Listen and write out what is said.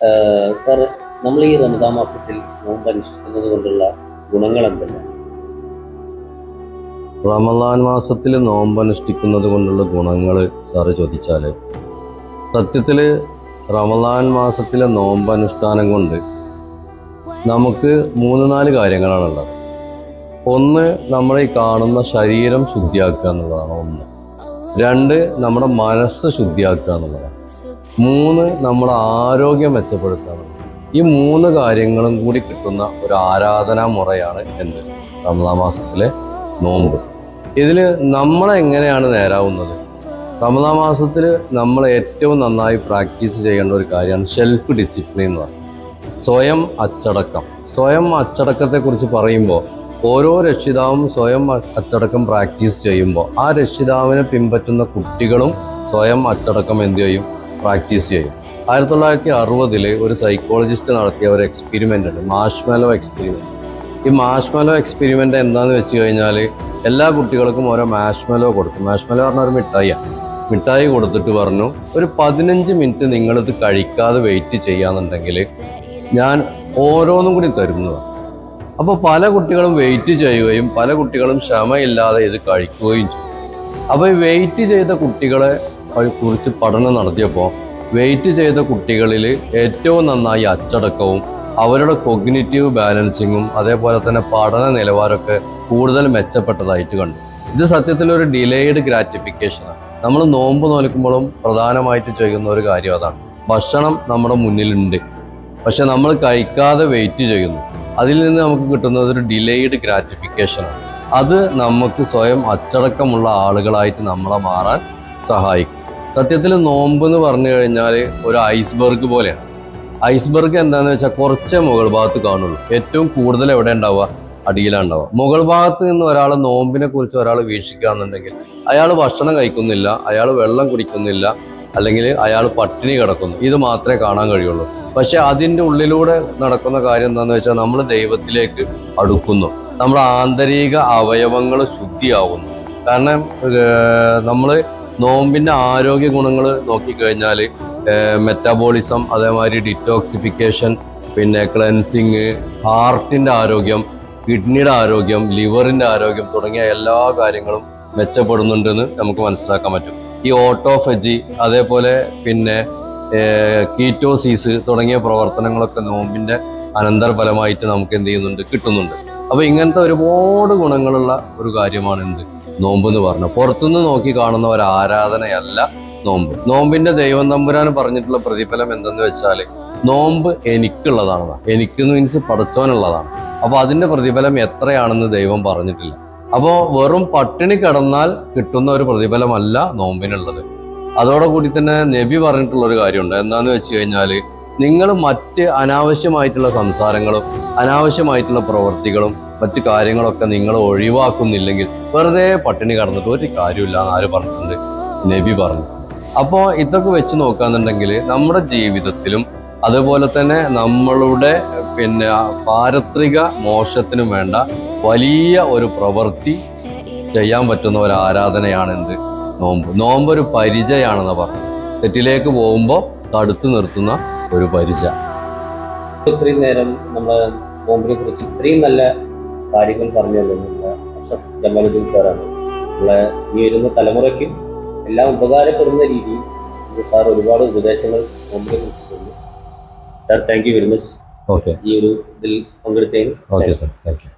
Sir, നമ്മൾ ഈ റമദാൻ മാസത്തിൽ നോമ്പ് അനുഷ്ഠിക്കുന്നത് കൊണ്ടുള്ള ഗുണങ്ങൾ എന്തെല്ലാം? റമദാൻ മാസത്തിൽ നോമ്പനുഷ്ഠിക്കുന്നത് കൊണ്ടുള്ള ഗുണങ്ങൾ സാറ് ചോദിച്ചാൽ, സത്യത്തിൽ റമദാൻ മാസത്തിലെ നോമ്പനുഷ്ഠാനം കൊണ്ട് നമുക്ക് 3-4 കാര്യങ്ങളാണുള്ളത്. ഒന്ന്, നമ്മളെ ഈ കാണുന്ന ശരീരം ശുദ്ധിയാക്കുക എന്നുള്ളതാണ് ഒന്ന്. 2, നമ്മുടെ മനസ്സ് ശുദ്ധിയാക്കുക എന്നുള്ളതാണ്. 3, നമ്മുടെ ആരോഗ്യം മെച്ചപ്പെടുത്തുക എന്നുള്ളതാണ്. ഈ 3 കാര്യങ്ങളും കൂടി കിട്ടുന്ന ഒരു ആരാധനാ മുറയാണ് എന്ത്? റമദാൻ മാസത്തിലെ നോമ്പ്. ഇതിൽ നമ്മളെങ്ങനെയാണ് നേരാവുന്നത്? റമദാൻ മാസത്തിൽ നമ്മൾ ഏറ്റവും നന്നായി പ്രാക്ടീസ് ചെയ്യേണ്ട ഒരു കാര്യമാണ് സെൽഫ് ഡിസിപ്ലിൻ എന്ന് പറയുന്നത്. സ്വയം അച്ചടക്കം. സ്വയം അച്ചടക്കത്തെക്കുറിച്ച് പറയുമ്പോൾ, ഓരോ രക്ഷിതാവും സ്വയം അച്ചടക്കം പ്രാക്ടീസ് ചെയ്യുമ്പോൾ ആ രക്ഷിതാവിനെ പിൻപറ്റുന്ന കുട്ടികളും സ്വയം അച്ചടക്കം എന്ത് ചെയ്യും? പ്രാക്ടീസ് ചെയ്യും. 1960 ഒരു സൈക്കോളജിസ്റ്റ് നടത്തിയ ഒരു എക്സ്പെരിമെൻ്റ് ഉണ്ട്, മാഷ്മെലോ എക്സ്പെരിമെൻറ്റ്. ഈ മാഷ്മെലോ എക്സ്പെരിമെൻ്റ് എന്താണെന്ന് വെച്ച് കഴിഞ്ഞാൽ, എല്ലാ കുട്ടികൾക്കും ഓരോ മാഷ്മെലോ കൊടുക്കും. മാഷ്മെലോ പറഞ്ഞാൽ ഒരു മിഠായി കൊടുത്തിട്ട് പറഞ്ഞു, ഒരു 15 മിനിറ്റ് നിങ്ങളിത് കഴിക്കാതെ വെയിറ്റ് ചെയ്യാന്നുണ്ടെങ്കിൽ ഞാൻ ഓരോന്നും കൂടി തരുന്നതാണ്. അപ്പോൾ പല കുട്ടികളും വെയിറ്റ് ചെയ്യുകയും പല കുട്ടികളും ക്ഷമയില്ലാതെ ഇത് കഴിക്കുകയും ചെയ്യും. അപ്പോൾ ഈ വെയിറ്റ് ചെയ്ത കുട്ടികളെ കുറിച്ച് പഠനം നടത്തിയപ്പോൾ, വെയിറ്റ് ചെയ്ത കുട്ടികളിൽ ഏറ്റവും നന്നായി അച്ചടക്കവും അവരുടെ കൊഗ്നിറ്റീവ് ബാലൻസിങ്ങും അതേപോലെ തന്നെ പഠന നിലവാരമൊക്കെ കൂടുതൽ മെച്ചപ്പെട്ടതായിട്ട് കണ്ടു. ഇത് സത്യത്തിലൊരു ഡിലേഡ് ഗ്രാറ്റിഫിക്കേഷനാണ്. നമ്മൾ നോമ്പ് നോൽക്കുമ്പോഴും പ്രധാനമായിട്ട് ചെയ്യുന്ന ഒരു കാര്യം അതാണ്. ഭക്ഷണം നമ്മുടെ മുന്നിലുണ്ട്, പക്ഷെ നമ്മൾ കഴിക്കാതെ വെയിറ്റ് ചെയ്യുന്നു. അതിൽ നിന്ന് നമുക്ക് കിട്ടുന്നത് ഒരു ഡിലേഡ് ഗ്രാറ്റിഫിക്കേഷനാണ്. അത് നമുക്ക് സ്വയം അച്ചടക്കമുള്ള ആളുകളായിട്ട് നമ്മളെ മാറാൻ സഹായിക്കും. സത്യത്തിൽ നോമ്പ് എന്ന് പറഞ്ഞു കഴിഞ്ഞാൽ ഒരു ഐസ്ബർഗ് പോലെയാണ്. ഐസ്ബർഗ് എന്താണെന്ന് വെച്ചാൽ കുറച്ചേ മുകൾ ഭാഗത്ത് കാണുള്ളൂ. ഏറ്റവും കൂടുതൽ എവിടെ ഉണ്ടാവുക? അടിയിലാണ് ഉണ്ടാവുക. മുകൾ ഭാഗത്ത് നിന്ന് ഒരാൾ നോമ്പിനെ കുറിച്ച് ഒരാൾ വീക്ഷിക്കുകയാണെന്നുണ്ടെങ്കിൽ അയാൾ ഭക്ഷണം കഴിക്കുന്നില്ല, അയാൾ വെള്ളം കുടിക്കുന്നില്ല, അല്ലെങ്കിൽ അയാൾ പട്ടിണി കിടക്കുന്നു. ഇത് മാത്രമേ കാണാൻ കഴിയുള്ളൂ. പക്ഷെ അതിൻ്റെ ഉള്ളിലൂടെ നടക്കുന്ന കാര്യം എന്താണെന്ന് വെച്ചാൽ, നമ്മൾ ദൈവത്തിലേക്ക് അടുക്കുന്നു, നമ്മുടെ ആന്തരിക അവയവങ്ങൾ ശുദ്ധിയാവുന്നു. കാരണം നമ്മൾ നോമ്പിൻ്റെ ആരോഗ്യ ഗുണങ്ങൾ നോക്കിക്കഴിഞ്ഞാൽ മെറ്റാബോളിസം, അതേമാതിരി ഡിറ്റോക്സിഫിക്കേഷൻ, പിന്നെ ക്ലെൻസിങ്, ഹാർട്ടിൻ്റെ ആരോഗ്യം, കിഡ്നിയുടെ ആരോഗ്യം, ലിവറിൻ്റെ ആരോഗ്യം തുടങ്ങിയ എല്ലാ കാര്യങ്ങളും മെച്ചപ്പെടുന്നുണ്ടെന്ന് നമുക്ക് മനസ്സിലാക്കാൻ പറ്റും. ഈ ഓട്ടോഫജി, അതേപോലെ പിന്നെ കീറ്റോസിസ് തുടങ്ങിയ പ്രവർത്തനങ്ങളൊക്കെ നോമ്പിൻ്റെ അനന്തരഫലമായിട്ട് നമുക്ക് എന്ത് ചെയ്യുന്നുണ്ട്? കിട്ടുന്നുണ്ട്. അപ്പോൾ ഇങ്ങനത്തെ ഒരുപാട് ഗുണങ്ങളുള്ള ഒരു കാര്യമാണ് എന്ത്? നോമ്പ് എന്ന് പറഞ്ഞാൽ. പുറത്തുനിന്ന് നോക്കി കാണുന്ന ഒരു ആരാധനയല്ല നോമ്പ്. നോമ്പിന്റെ ദൈവം തമ്പുരാൻ പറഞ്ഞിട്ടുള്ള പ്രതിഫലം എന്തെന്ന് വെച്ചാൽ, നോമ്പ് എനിക്കുള്ളതാണ്. എനിക്ക് മീൻസ് പടച്ചവനുള്ളതാണ്. അപ്പോൾ അതിന്റെ പ്രതിഫലം എത്രയാണെന്ന് ദൈവം പറഞ്ഞിട്ടില്ല. അപ്പോൾ വെറും പട്ടിണി കിടന്നാൽ കിട്ടുന്ന ഒരു പ്രതിഫലമല്ല നോമ്പിനുള്ളത്. അതോടുകൂടി തന്നെ നബി പറഞ്ഞിട്ടുള്ള ഒരു കാര്യമുണ്ട്. എന്താണെന്ന് വെച്ച് കഴിഞ്ഞാൽ, നിങ്ങൾ മറ്റ് അനാവശ്യമായിട്ടുള്ള സംസാരങ്ങളും അനാവശ്യമായിട്ടുള്ള പ്രവൃത്തികളും മറ്റു കാര്യങ്ങളൊക്കെ നിങ്ങൾ ഒഴിവാക്കുന്നില്ലെങ്കിൽ വെറുതെ പട്ടിണി കിടന്നിട്ട് ഒരു കാര്യമില്ല എന്ന് ആര് പറഞ്ഞിട്ടുണ്ട്? നബി പറഞ്ഞു. അപ്പോൾ ഇതൊക്കെ വെച്ച് നോക്കാന്നുണ്ടെങ്കിൽ നമ്മുടെ ജീവിതത്തിലും അതുപോലെ തന്നെ നമ്മളുടെ പിന്നെ പാരത്രിക മോക്ഷത്തിനും വേണ്ട വലിയ ഒരു പ്രവൃത്തി ചെയ്യാൻ പറ്റുന്ന ഒരു ആരാധനയാണ് എന്ത്? നോമ്പ്. നോമ്പ് ഒരു പരിചയാണെന്ന് പറഞ്ഞു. തെറ്റിലേക്ക് പോകുമ്പോൾ തടുത്തു നിർത്തുന്ന ഒരു പരിച. ഇത്രയും നേരം നമ്മൾ നോമ്പിനെ കുറിച്ച് ഇത്രയും നല്ല കാര്യങ്ങൾ പറഞ്ഞു തന്നിട്ടുള്ള അഷ്റഫ് ജമാലുദ്ദീൻ സാറാണ്. നമ്മളെ ഈ വരുന്ന തലമുറയ്ക്കും എല്ലാം ഉപകാരപ്പെടുന്ന രീതിയിൽ സാർ ഒരുപാട് ഉപദേശങ്ങൾ നോമ്പിനെ കുറിച്ച് തന്നു. Sir, thank you very much. Okay, ഈ ഒരു ഇതിൽ പങ്കെടുത്തതിന്. Okay sir, thank U.